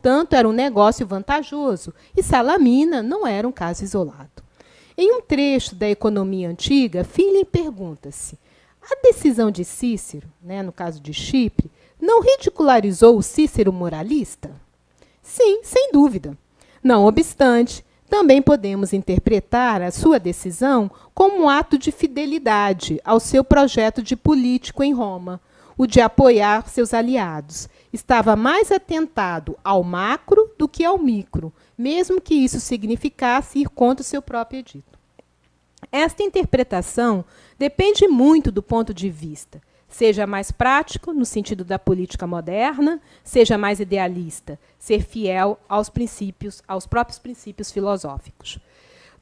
portanto, era um negócio vantajoso, e Salamina não era um caso isolado. Em um trecho da Economia Antiga, Philem pergunta-se: a decisão de Cícero, no caso de Chipre, não ridicularizou o Cícero moralista? Sim, sem dúvida. Não obstante, também podemos interpretar a sua decisão como um ato de fidelidade ao seu projeto de político em Roma, o de apoiar seus aliados. Estava mais atentado ao macro do que ao micro, mesmo que isso significasse ir contra o seu próprio edito. Esta interpretação depende muito do ponto de vista, seja mais prático, no sentido da política moderna, seja mais idealista, ser fiel aos princípios, aos próprios princípios filosóficos.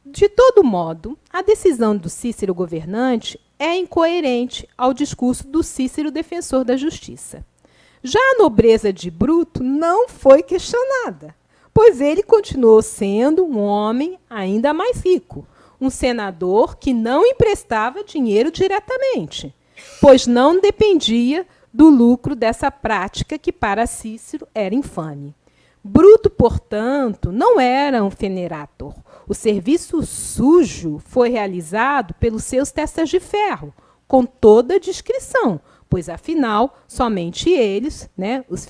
De todo modo, a decisão do Cícero governante é incoerente ao discurso do Cícero defensor da justiça. Já a nobreza de Bruto não foi questionada, pois ele continuou sendo um homem ainda mais rico, um senador que não emprestava dinheiro diretamente, pois não dependia do lucro dessa prática que para Cícero era infame. Bruto, portanto, não era um fenerator. O serviço sujo foi realizado pelos seus testas de ferro, com toda discrição, pois, afinal, somente eles, os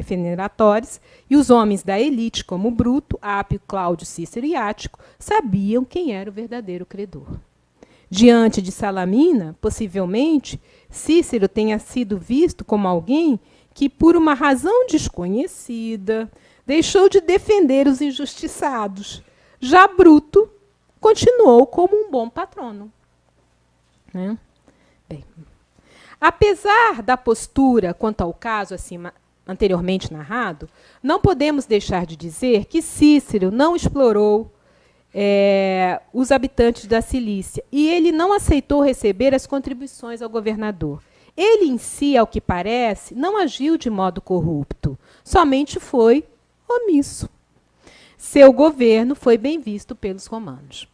feneratores, e os homens da elite, como Bruto, Ápio, Cláudio, Cícero e Ático, sabiam quem era o verdadeiro credor. Diante de Salamina, possivelmente, Cícero tenha sido visto como alguém que, por uma razão desconhecida, deixou de defender os injustiçados. Já Bruto continuou como um bom patrono. Bem, apesar da postura quanto ao caso acima anteriormente narrado, não podemos deixar de dizer que Cícero não explorou os habitantes da Cilícia, e ele não aceitou receber as contribuições ao governador. Ele, em si, ao que parece, não agiu de modo corrupto, somente foi omisso. Seu governo foi bem visto pelos romanos.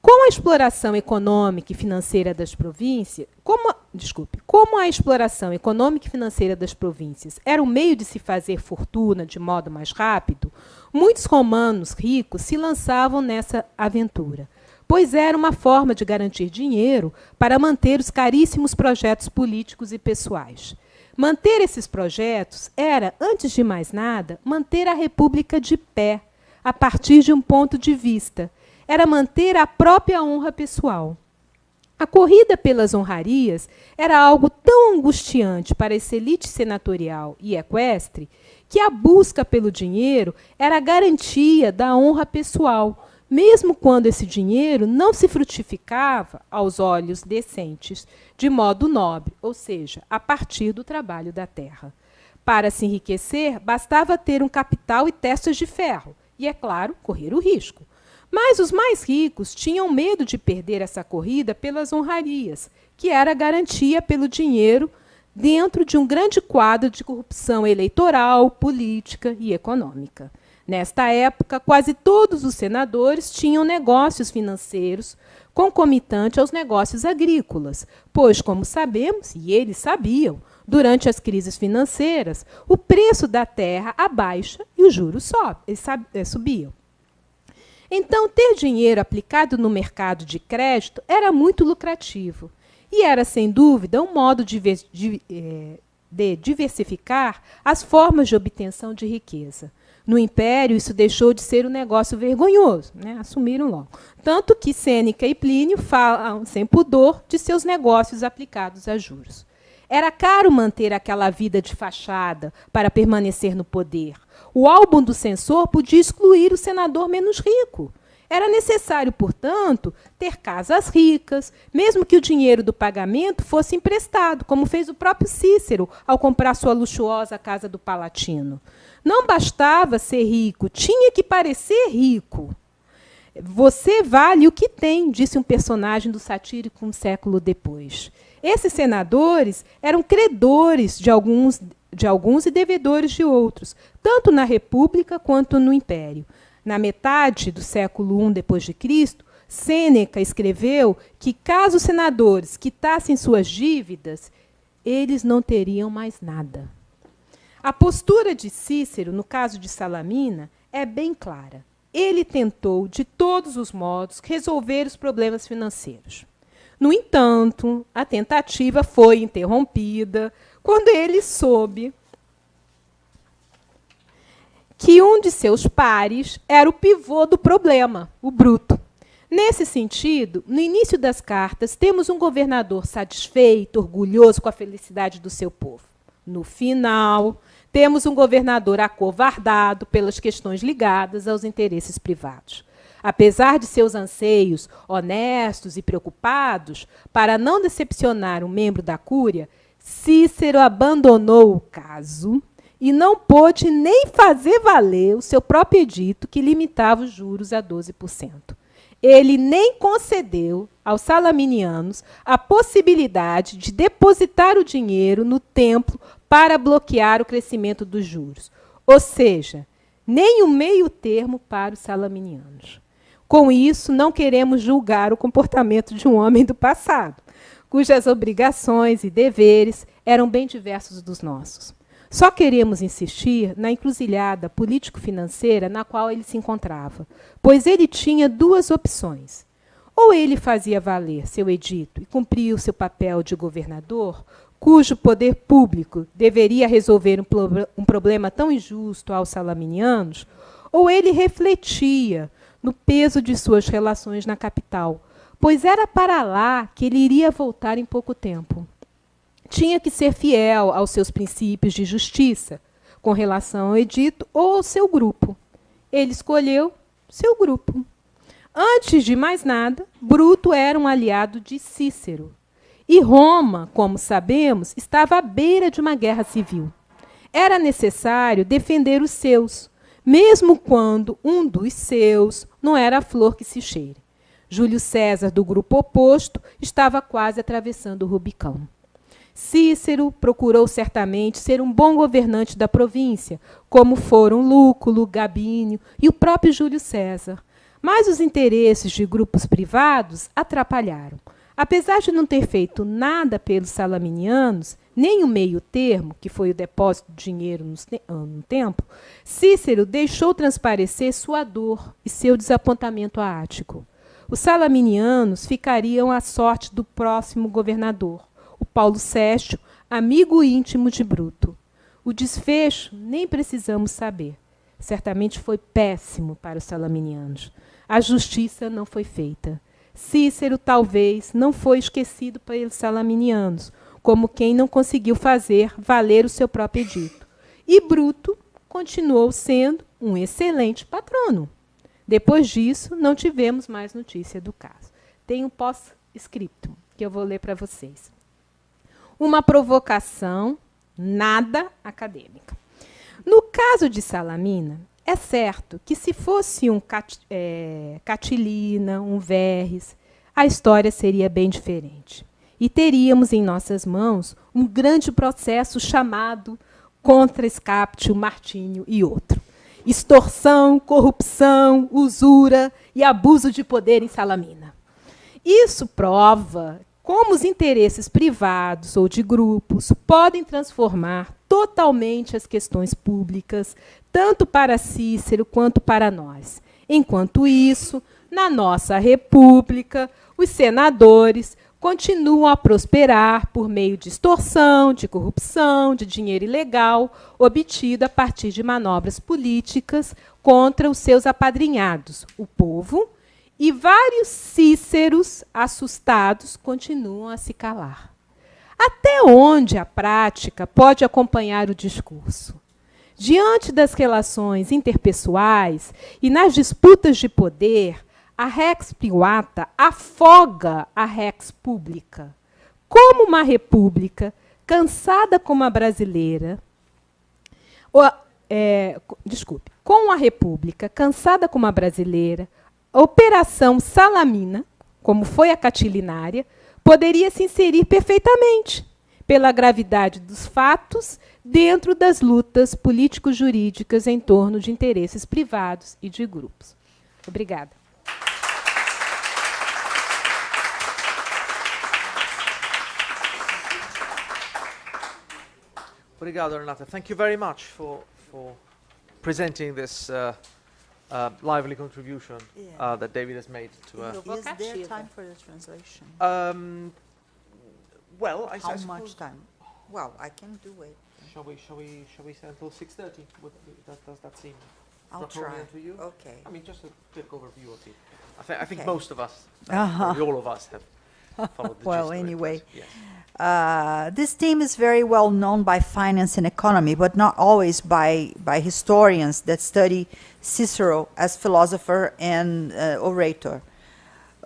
Com a exploração econômica e financeira das províncias, como a exploração econômica e financeira das províncias era o meio de se fazer fortuna de modo mais rápido, muitos romanos ricos se lançavam nessa aventura, pois era uma forma de garantir dinheiro para manter os caríssimos projetos políticos e pessoais. Manter esses projetos era, antes de mais nada, manter a república de pé, a partir de um ponto de vista. Era manter a própria honra pessoal. A corrida pelas honrarias era algo tão angustiante para essa elite senatorial e equestre que a busca pelo dinheiro era a garantia da honra pessoal, mesmo quando esse dinheiro não se frutificava aos olhos decentes, de modo nobre, ou seja, a partir do trabalho da terra. Para se enriquecer, bastava ter um capital e testas de ferro, e, é claro, correr o risco. Mas os mais ricos tinham medo de perder essa corrida pelas honrarias, que era a garantia pelo dinheiro dentro de um grande quadro de corrupção eleitoral, política e econômica. Nesta época, quase todos os senadores tinham negócios financeiros concomitantes aos negócios agrícolas, pois, como sabemos, e eles sabiam, durante as crises financeiras, o preço da terra abaixa e os juros subiam. Então, ter dinheiro aplicado no mercado de crédito era muito lucrativo e era, sem dúvida, um modo de diversificar as formas de obtenção de riqueza. No Império, isso deixou de ser um negócio vergonhoso, assumiram logo. Tanto que Sêneca e Plínio falam sem pudor de seus negócios aplicados a juros. Era caro manter aquela vida de fachada para permanecer no poder. O álbum do censor podia excluir o senador menos rico. Era necessário, portanto, ter casas ricas, mesmo que o dinheiro do pagamento fosse emprestado, como fez o próprio Cícero ao comprar sua luxuosa casa do Palatino. Não bastava ser rico, tinha que parecer rico. Você vale o que tem, disse um personagem do satírico um século depois. Esses senadores eram credores de alguns e devedores de outros, tanto na República quanto no Império. Na metade do século I d.C., Sêneca escreveu que, caso os senadores quitassem suas dívidas, eles não teriam mais nada. A postura de Cícero, no caso de Salamina, é bem clara. Ele tentou, de todos os modos, resolver os problemas financeiros. No entanto, a tentativa foi interrompida quando ele soube que um de seus pares era o pivô do problema, o Bruto. Nesse sentido, no início das cartas, temos um governador satisfeito, orgulhoso com a felicidade do seu povo. No final, temos um governador acovardado pelas questões ligadas aos interesses privados. Apesar de seus anseios honestos e preocupados, para não decepcionar um membro da Cúria, Cícero abandonou o caso e não pôde nem fazer valer o seu próprio edito, que limitava os juros a 12%. Ele nem concedeu aos salaminianos a possibilidade de depositar o dinheiro no templo para bloquear o crescimento dos juros. Ou seja, nem um meio termo para os salaminianos. Com isso, não queremos julgar o comportamento de um homem do passado, cujas obrigações e deveres eram bem diversos dos nossos. Só queremos insistir na encruzilhada político-financeira na qual ele se encontrava, pois ele tinha duas opções. Ou ele fazia valer seu edito e cumpria o seu papel de governador, cujo poder público deveria resolver um problema tão injusto aos salaminianos, ou ele refletia no peso de suas relações na capital, pois era para lá que ele iria voltar em pouco tempo. Tinha que ser fiel aos seus princípios de justiça, com relação ao edito ou ao seu grupo. Ele escolheu seu grupo. Antes de mais nada, Bruto era um aliado de Cícero. E Roma, como sabemos, estava à beira de uma guerra civil. Era necessário defender os seus, mesmo quando um dos seus não era a flor que se cheire. Júlio César, do grupo oposto, estava quase atravessando o Rubicão. Cícero procurou certamente ser um bom governante da província, como foram Lúculo, Gabínio e o próprio Júlio César. Mas os interesses de grupos privados atrapalharam. Apesar de não ter feito nada pelos salaminianos, nem o meio termo, que foi o depósito de dinheiro no templo, Cícero deixou transparecer sua dor e seu desapontamento ático. Os salaminianos ficariam à sorte do próximo governador, o Paulo Sérgio, amigo íntimo de Bruto. O desfecho nem precisamos saber. Certamente foi péssimo para os salaminianos. A justiça não foi feita. Cícero, talvez, não foi esquecido pelos salaminianos, como quem não conseguiu fazer valer o seu próprio edito. E Bruto continuou sendo um excelente patrono. Depois disso, não tivemos mais notícia do caso. Tem um pós-scriptum, que eu vou ler para vocês. Uma provocação nada acadêmica. No caso de Salamina, é certo que se fosse um Catilina, um Verres, a história seria bem diferente. E teríamos em nossas mãos um grande processo chamado contra Escaptio, Martínio e outro. Extorsão, corrupção, usura e abuso de poder em Salamina. Isso prova como os interesses privados ou de grupos podem transformar totalmente as questões públicas, tanto para Cícero quanto para nós. Enquanto isso, na nossa república, os senadores continuam a prosperar por meio de extorsão, de corrupção, de dinheiro ilegal, obtido a partir de manobras políticas contra os seus apadrinhados, o povo, e vários Cíceros, assustados, continuam a se calar. Até onde a prática pode acompanhar o discurso? Diante das relações interpessoais e nas disputas de poder, a rex privata afoga a rex pública. Como uma república, cansada como a brasileira, com a república, cansada como a brasileira, a operação Salamina, como foi a catilinária, poderia se inserir perfeitamente, pela gravidade dos fatos, dentro das lutas político-jurídicas em torno de interesses privados e de grupos. Obrigada. Obrigado, Renata. Thank you very much for presenting this lively contribution that David has made to Is there time for the translation? well, I How suppose much time? Well, I can do it. Shall we say until 6:30? Does that seem I'll draconian try. to you? Okay. I mean, just a quick overview of it. I think Okay. most of us, probably all of us, have followed the Well, gist of it, anyway. but yes. This theme is very well known by finance and economy, but not always by historians that study Cicero as philosopher and orator.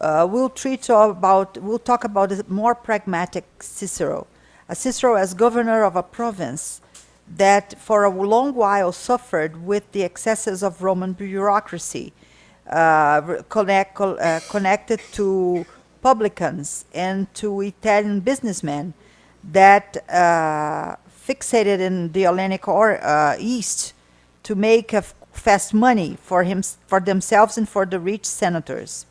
We'll talk about the more pragmatic Cicero, a Cicero as governor of a province that for a long while suffered with the excesses of Roman bureaucracy, connected to publicans and to Italian businessmen that fixated in the Hellenic East to make fast money for themselves and for the rich senators.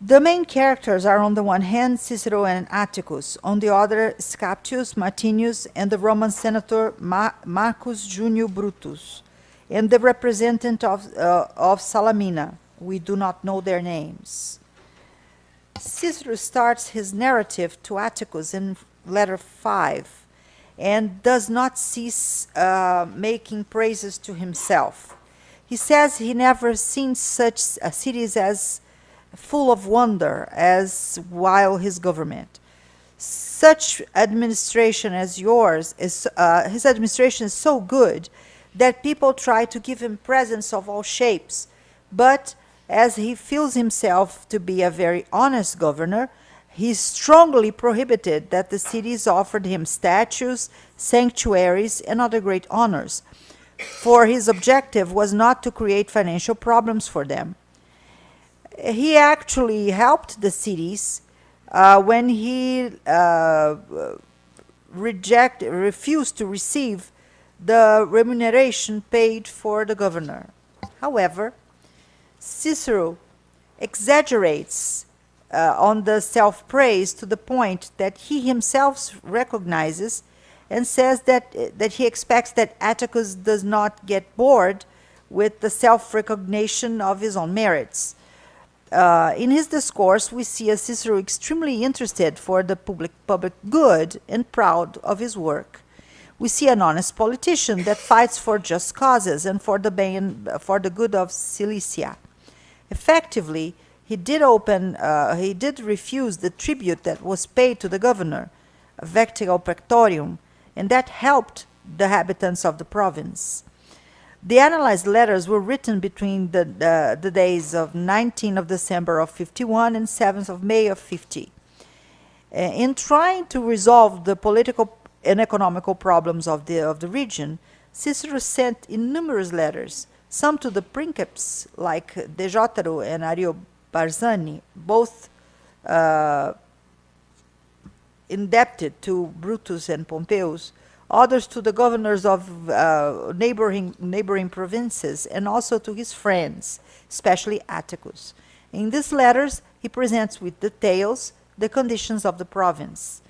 The main characters are on the one hand Cicero and Atticus, on the other Scaptius, Martinius, and the Roman senator Marcus Junius Brutus, and the representative of Salamina. We do not know their names. Cicero starts his narrative to Atticus in letter 5 and does not cease making praises to himself. He says he never seen such cities as full of wonder as while his government. Such administration as yours is, his administration is so good that people try to give him presents of all shapes, but as he feels himself to be a very honest governor, he strongly prohibited that the cities offered him statues, sanctuaries, and other great honors, for his objective was not to create financial problems for them. He actually helped the cities when he refused to receive the remuneration paid for the governor. However, Cicero exaggerates on the self-praise to the point that he himself recognizes and says that he expects that Atticus does not get bored with the self-recognition of his own merits. In his discourse, we see a Cicero extremely interested for the public good and proud of his work. We see an honest politician that fights for just causes and for the good of Cilicia. Effectively, he did refuse the tribute that was paid to the governor, a vectigal praetorium, and that helped the inhabitants of the province. The analyzed letters were written between the days of 19th of December of 51 and 7th of May of 50. In trying to resolve the political and economical problems of the region, Cicero sent innumerous letters, some to the princeps like Deivid and Ariobarzani, both indebted to Brutus and Pompeius, others to the governors of neighboring provinces, and also to his friends, especially Atticus. In these letters, he presents with details the conditions of the province.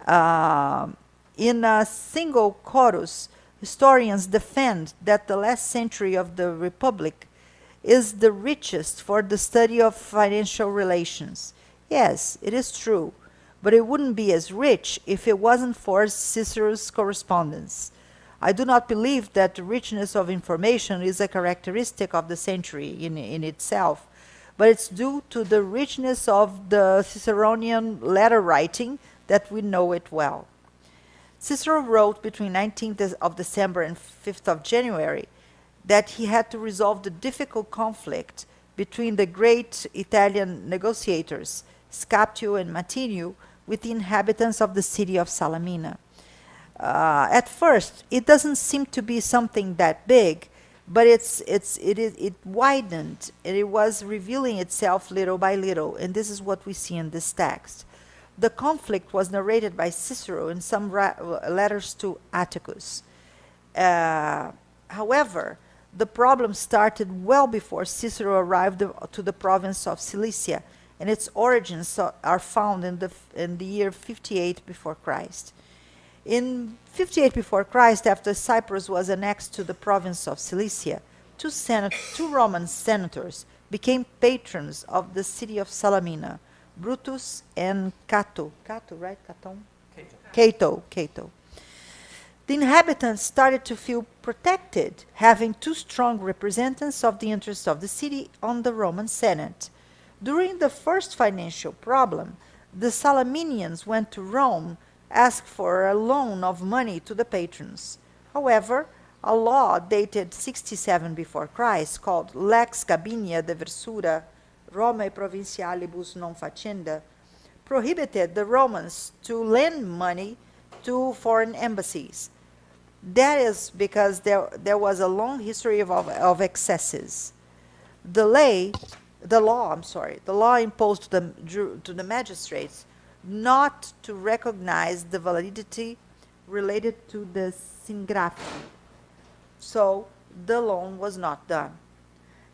In a single chorus, historians defend that the last century of the Republic is the richest for the study of financial relations. Yes, it is true, but it wouldn't be as rich if it wasn't for Cicero's correspondence. I do not believe that the richness of information is a characteristic of the century in itself, but it's due to the richness of the Ciceronian letter writing that we know it well. Cicero wrote between 19th of December and 5th of January that he had to resolve the difficult conflict between the great Italian negotiators, Scaptio and Martinius, with the inhabitants of the city of Salamina. At first, it doesn't seem to be something that big, but it widened, and it was revealing itself little by little, and this is what we see in this text. The conflict was narrated by Cicero in some letters to Atticus. However, the problem started well before Cicero arrived to the province of Cilicia, and its origins are found in the year 58 before Christ. In 58 before Christ, after Cyprus was annexed to the province of Cilicia, two Roman senators became patrons of the city of Salamina, Brutus and Cato. Cato, right? Caton? Cato. The inhabitants started to feel protected, having two strong representatives of the interests of the city on the Roman Senate. During the first financial problem, the Salaminians went to Rome, asked for a loan of money to the patrons. However, a law dated 67 before Christ, called Lex Gabinia de Versura Romae Provincialibus non facenda, prohibited the Romans to lend money to foreign embassies. That is because there was a long history of excesses. The law imposed to the magistrates not to recognize the validity related to the syngraphy. So the loan was not done.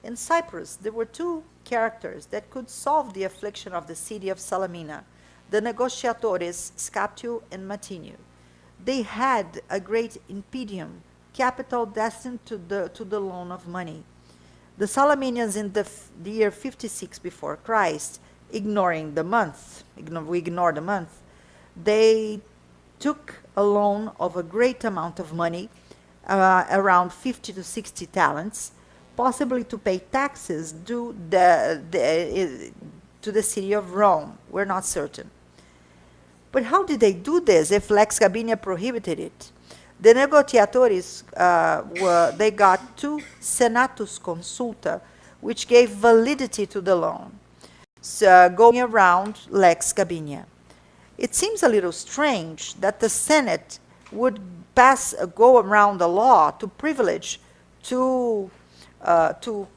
In Cyprus, there were two characters that could solve the affliction of the city of Salamina, the negotiatores Scaptio and Matinio. They had a great impedium, capital destined to the loan of money. The Salaminians in the year 56 before Christ, we ignore the month, they took a loan of a great amount of money, around 50 to 60 talents, possibly to pay taxes due to the city of Rome. We're not certain. But how did they do this if Lex Gabinia prohibited it? The negotiatores, they got two senatus consulta, which gave validity to the loan, so going around Lex Gabinia. It seems a little strange that the Senate would go around the law to privilege two unknown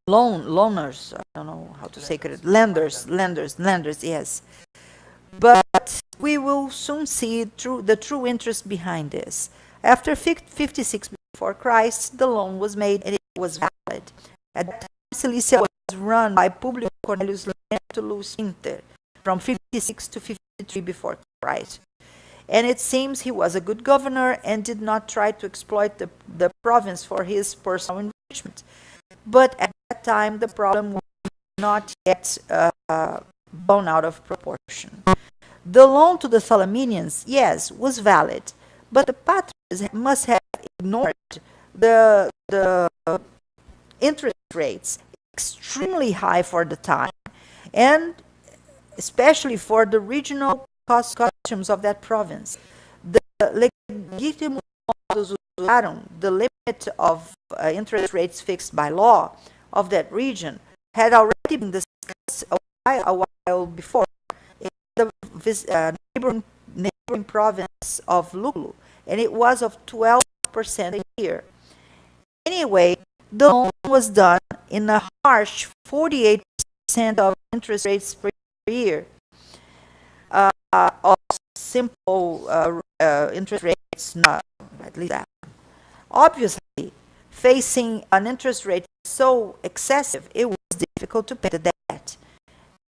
loaners, I don't know how to say it, lenders, yes. But we will soon see the true interest behind this. After 56 before Christ, the loan was made and it was valid. At that time, Cilicia was run by Publius Cornelius Lentulus Inter from 56 to 53 before Christ. And it seems he was a good governor and did not try to exploit the province for his personal enrichment. But at that time, the problem was not yet blown out of proportion. The loan to the Salaminians, yes, was valid, but the patrons must have ignored the interest rates, extremely high for the time, and especially for the regional customs of that province. The legítimo modus usarum, the limit of interest rates fixed by law of that region, had already been discussed a while before in the neighboring province of Lulu, and it was of 12% a year. Anyway, the loan was done in a harsh 48% of interest rates per year. Of simple interest rates, not at least that. Obviously, facing an interest rate so excessive, it was difficult to pay the debt. In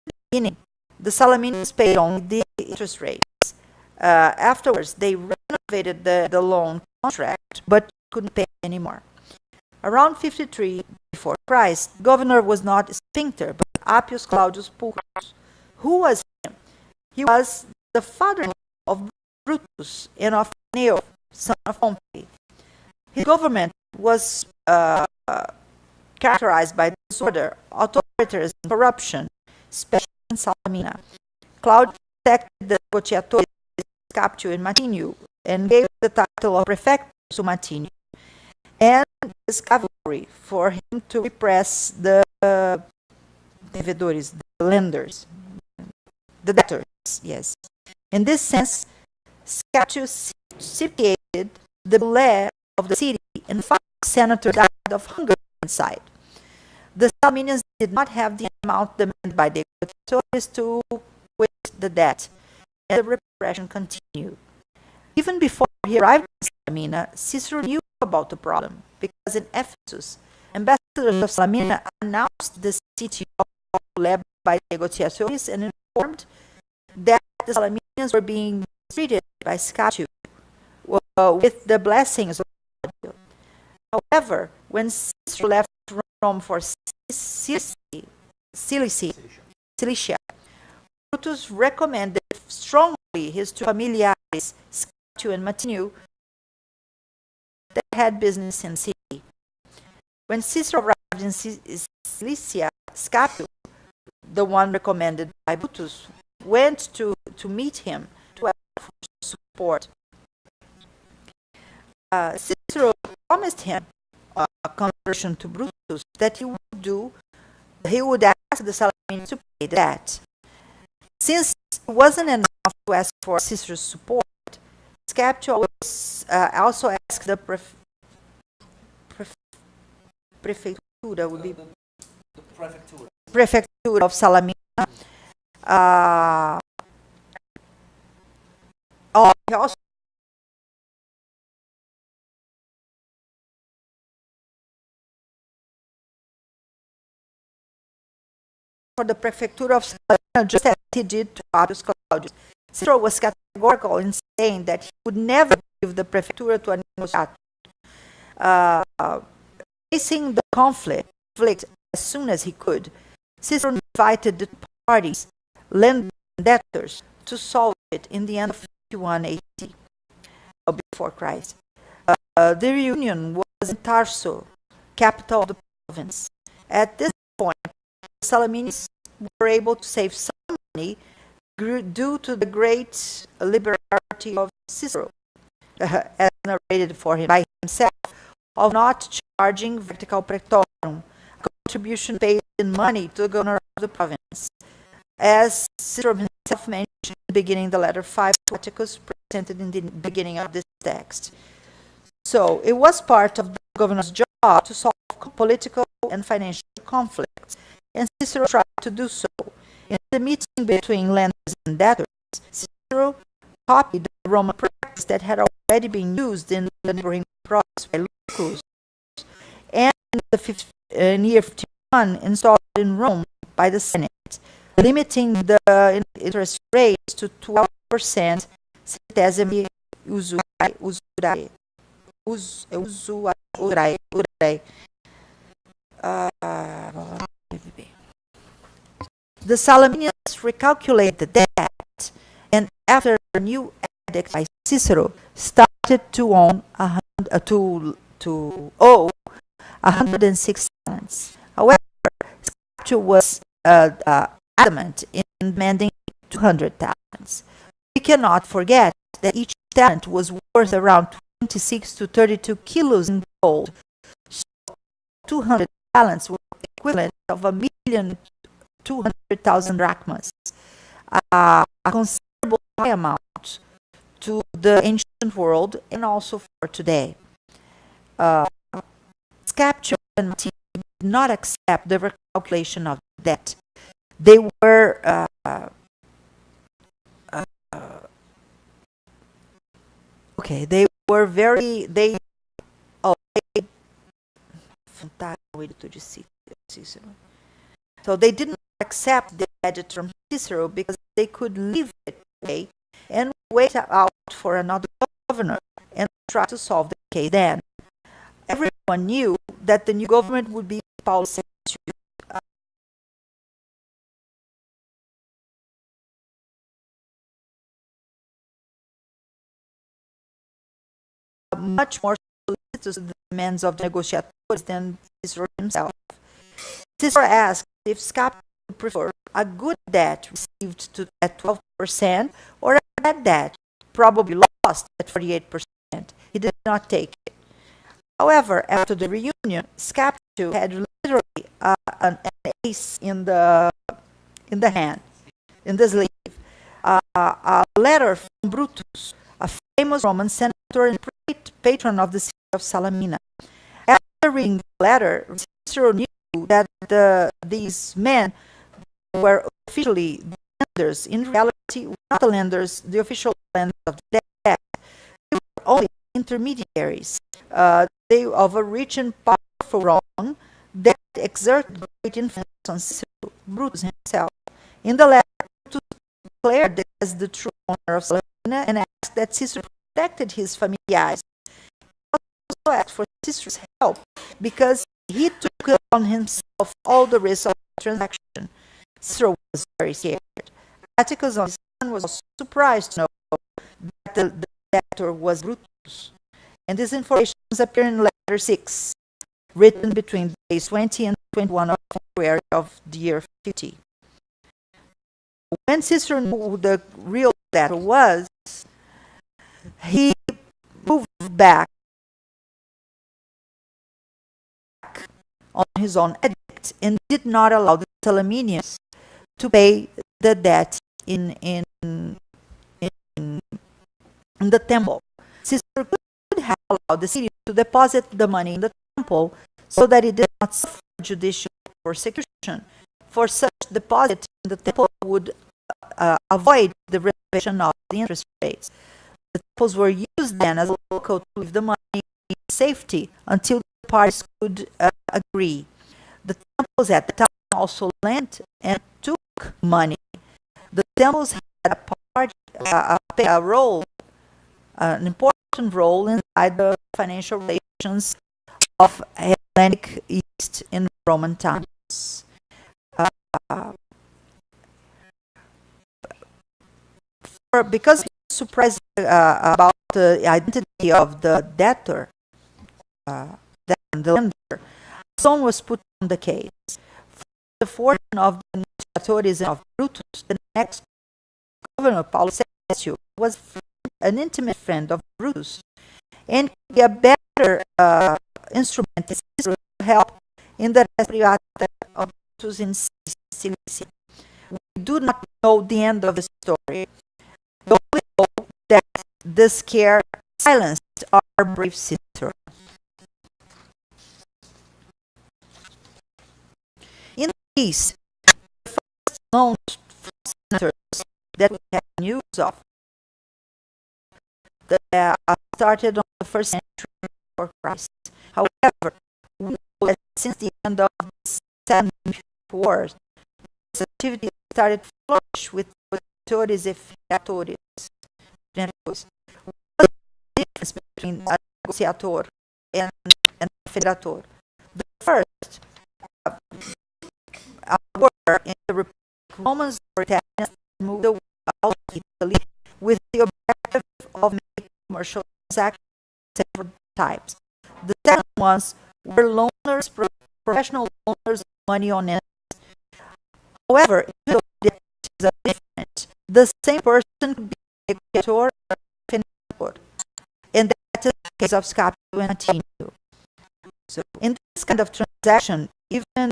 the beginning, the Salaminians paid only the interest rates. Afterwards, they renovated the loan contract, but couldn't pay anymore. Around 53 before Christ, the governor was not Sphincter, but Appius Claudius Pulchus. Who was him? He was the father-in-law of Brutus and of Neo, son of Pompey. His government was characterized by disorder, authoritarianism, corruption, especially in Salamina. Claudius protected the negotiatores Scaptio and Matinio and gave the title of prefectus to Matinio, and his cavalry for him to repress the devedores, the lenders, the debtors, yes. In this sense, Scaptio sitiated the bullet of the city, and 5 senators died of hunger inside. The Salaminians did not have the amount demanded by the authorities to quit the debt, and the repression continued. Even before he arrived in Salamina, Cicero knew about the problem, because in Ephesus, ambassadors of Salamina announced the city of led by negotiatores and informed that the Salaminians were being treated by Scapio with the blessings of God. However, when Cicero left Rome for Cilicia, Brutus recommended strongly his two familiares, Scapio and Matinio, that had business in the city. When Cicero arrived in Cilicia, Scapio, the one recommended by Brutus, went to meet him to ask for support. Cicero promised him a conversion to Brutus that he would ask the Salaminians to pay that. Since it wasn't enough to ask for Cicero's support, Scapio also asked the prefectura would be the prefectura of Salamina. He also for the prefectura of Salamina, just as he did to Appius Claudius. Cicero was categorical in saying that he would never give the prefectura to a negociator. Facing the conflict as soon as he could, Cicero invited the parties, lenders and debtors, to solve it in the end of 51 AD, before Christ. The reunion was in Tarso, capital of the province. At this point, the Salaminians were able to save some money due to the great liberality of Cicero, as narrated for him by himself, of not charging vertical praetorium, a contribution paid in money to the governor of the province. As Cicero himself mentioned in the beginning of the letter 5 to Atticus, presented in the beginning of this text. So it was part of the governor's job to solve political and financial conflicts, and Cicero tried to do so. In the meeting between lenders and debtors, Cicero copied the Roman practice that had already been used in the neighboring province by Lucus, and in the year 51 installed in Rome by the Senate, limiting the interest rates to 12%, centesimi usurae. The Salaminians recalculated the debt, and after a new edict by Cicero, started to owe 106 talents. However, Scapio was adamant in demanding 200 talents. We cannot forget that each talent was worth around 26 to 32 kilos in gold. So 200 talents were equivalent of 1,200,000 drachmas, a considerable high amount to the ancient world and also for today. Scapio and Matinio did not accept the recalculation of debt. They were so they didn't accept the edict from Cicero because they could leave it away and wait out for another governor and try to solve the case then. Everyone knew that the new government would be Paul's much more solicitous to the demands of the negotiators than Cicero himself. Cicero asked if Scapio would prefer a good debt received at 12% or a bad debt, probably lost at 48%. He did not take it. However, after the reunion, Scapio had literally an ace in the hand, in the sleeve. A letter from Brutus, a famous Roman senator and patron of the city of Salamina. After reading the letter, Cicero knew that these men were officially lenders. In reality, not the lenders, the official lenders of the debt. They were only intermediaries. They of a rich and powerful Rome that exerted great influence on Cicero, Brutus himself. In the letter, Brutus declared as the true owner of Salina and asked that Cicero protected his familiares. He also asked for Cicero's help because he took on himself all the risks of the transaction. Cicero was very scared. Atticus, on his hand, was also surprised to know that the debtor was Brutus. And this information appears in letter 6, written between days 20 and 21 of February of the year 50. When Cicero knew who the real debtor was, he moved back on his own edict and did not allow the Salaminians to pay the debt in the temple. Cicero could have allowed the city to deposit the money in the temple so that it did not suffer judicial persecution. For such deposit in the temple would avoid the reservation of the interest rates. The temples were used then as a local to leave the money in safety until the parties could agree. The temples at the time also lent and took money. The temples had a role, an important role inside the financial relations of Hellenic East in Roman times. Because he was surprised about the identity of the debtor, the lender, Stone was put on the case. For the fortune of the Newcastle and of Brutus, the next governor, Paulo Cessio, was an intimate friend of Brutus, and could be a better instrument to help in the res privata of Brutus in Cilicia. We do not know the end of the story. We only know that the scare silenced our brave Cicero. In the East, the first known senators that we have news of started on the first century before Christ. However, we know that since the end of the Seven Wars, this activity started to flourish with autores e feratores. What's the difference between a negociator and a federator? The first were in the Republic, Romans or Italians moved out of Italy with the objective of making commercial transactions of several types. The second ones were loaners, professional loaners of money on it. However, even though the activities are different, the same person could be a negotiator or a financier, and that is the case of Scapio and Antinio. So, in this kind of transaction, even though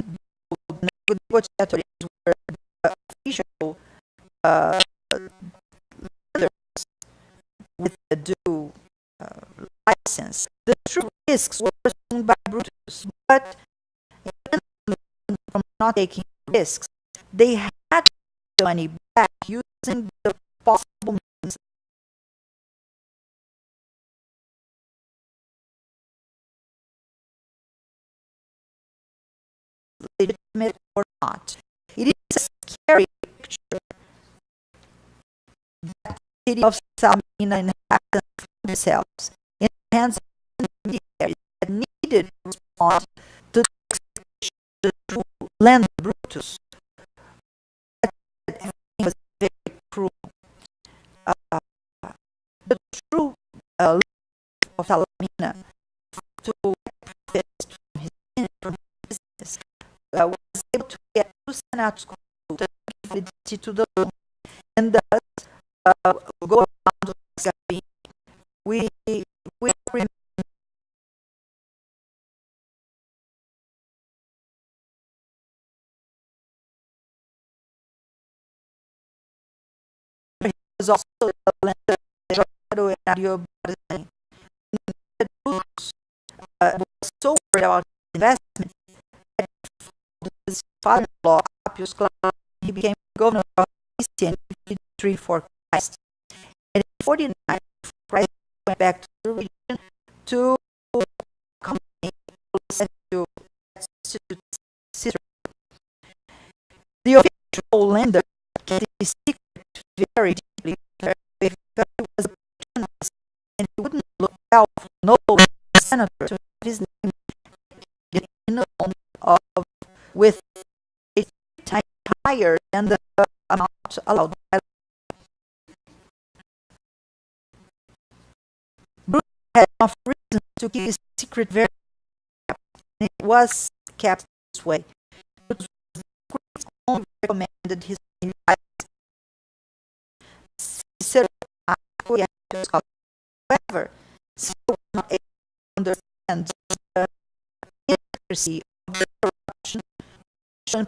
the negotiators were the official lenders with the due license, the true risks were assumed by Brutus, but from not taking risks, they had the money back using the possible means legitimate or not. It is a scary picture that the city of Salmina inhabitants themselves in the hands of intermediaries that needed to respond to the true land Brutus. Everything was very cruel. The true of Salamina to profit from his business was able to get two senatus consulta validity to the loan, and thus go around to Gaia. We remember he was also the lender was so worried about investment that his father-in-law, Appius Claudius, he became governor of Italy in 53 for Christ. And in 49, Christ went back to the region to to Cicero. The official lender kept his secret very deeply, because he was a opportunist, and he wouldn't look well for no senator to have his name in the moment of with a time higher than the amount allowed by Bruce had enough reason to keep his secret very kept, and it was kept this way. Bruce only recommended his advice. Cicero acquiesced to his cause. However, Cicero was not able to understand the intricacy of the corruption shown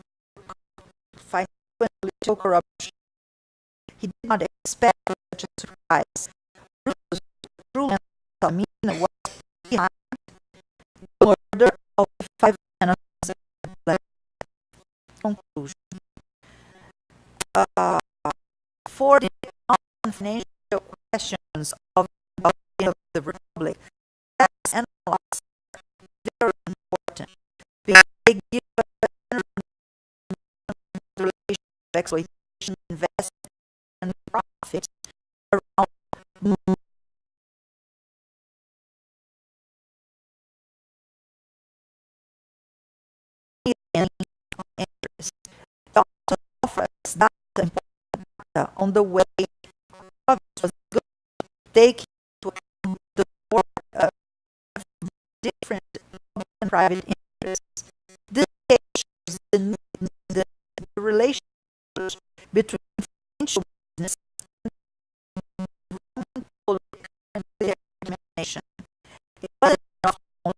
by political corruption. He did not expect such a surprise. Bruce's true Tamina was behind the murder of the 5 senators. Conclusion. For the non-financial questions of the Republic, that's analyzed very important because they give a relation of exploitation, investment, and profit around interest. It also offers data important data on the way progress was good, taking into account the more different public and private interests. This shows the relationship between financial business and political and military domination. It wasn't enough to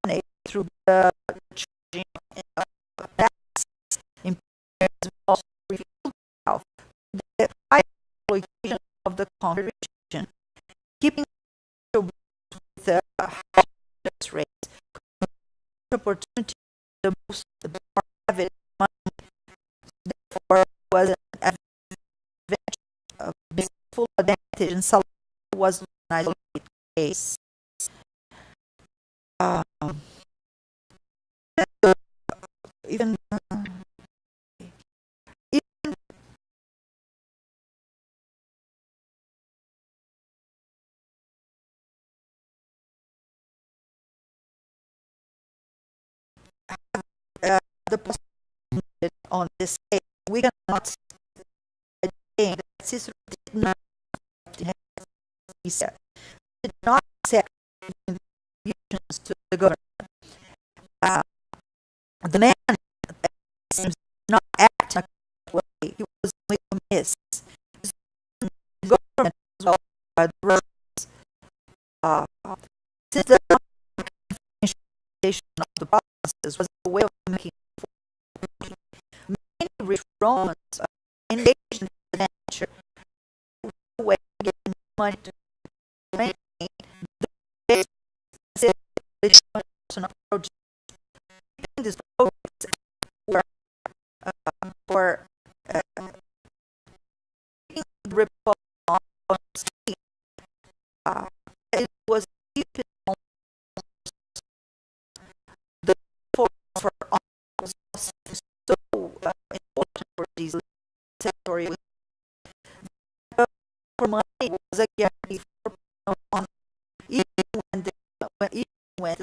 dominate through the charging of taxes. Imperialism also revealed itself the high exploitation of the contribution, keeping with the high interest rates, opportunity to boost the more private money. Therefore, was an advantage of full advantage in salary was an isolated case. Even the possibility on this case, we cannot say that Cicero did not accept contributions to the government. The man seems not act in a way. He was only amiss. The government was well by the roads. Since the of the provinces was a way of making many rich Romans engaged in the venture, a way of getting money to maintain the project. These projects were for the Republic on state. It was the force for was so important for these territory. For money was a guarantee for on even when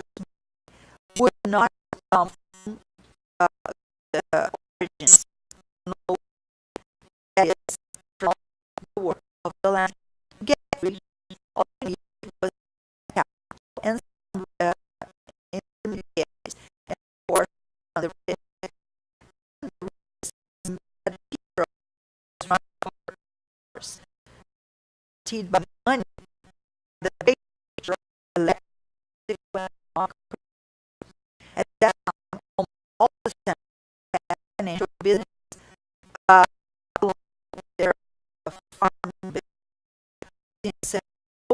would not come from the origins, no, that is from the work of the land. Get rich, all you need was capital and some intermediaries, and for the by money, the big elected at that time, all the financial business their farm business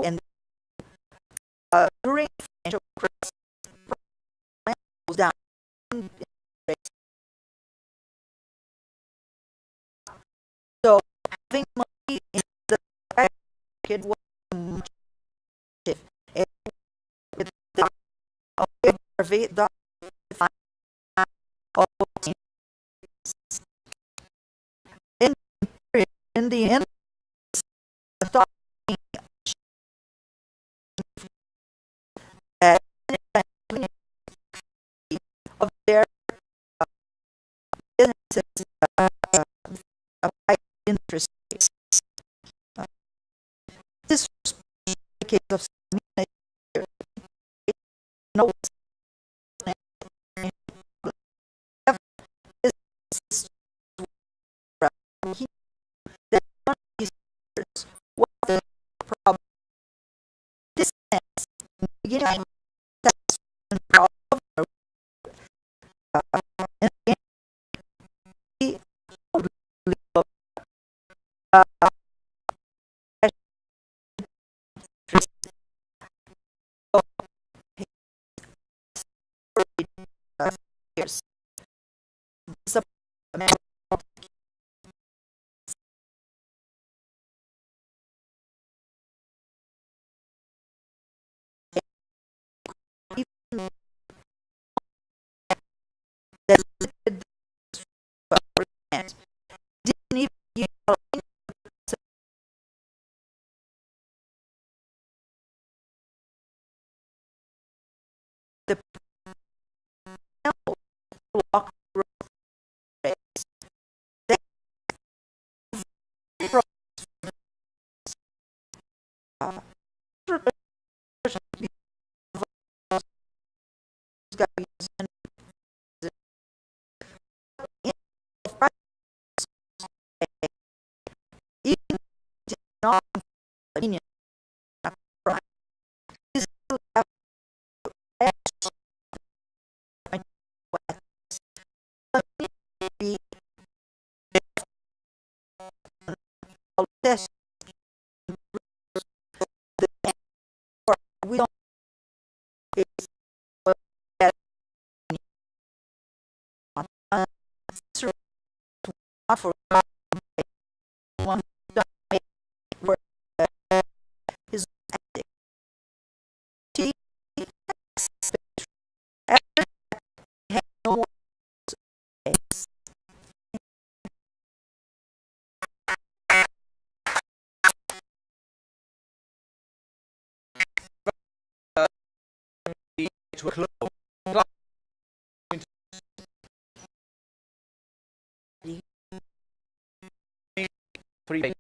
and during financial crisis goes down. So having money in the market was much with the in the end high interest rates. This was the case of no that one of these was the problem. This sense, in the beginning, and years. That didn't even the block rates. That even not opinion is test we don't for one where his T had no to a close. 3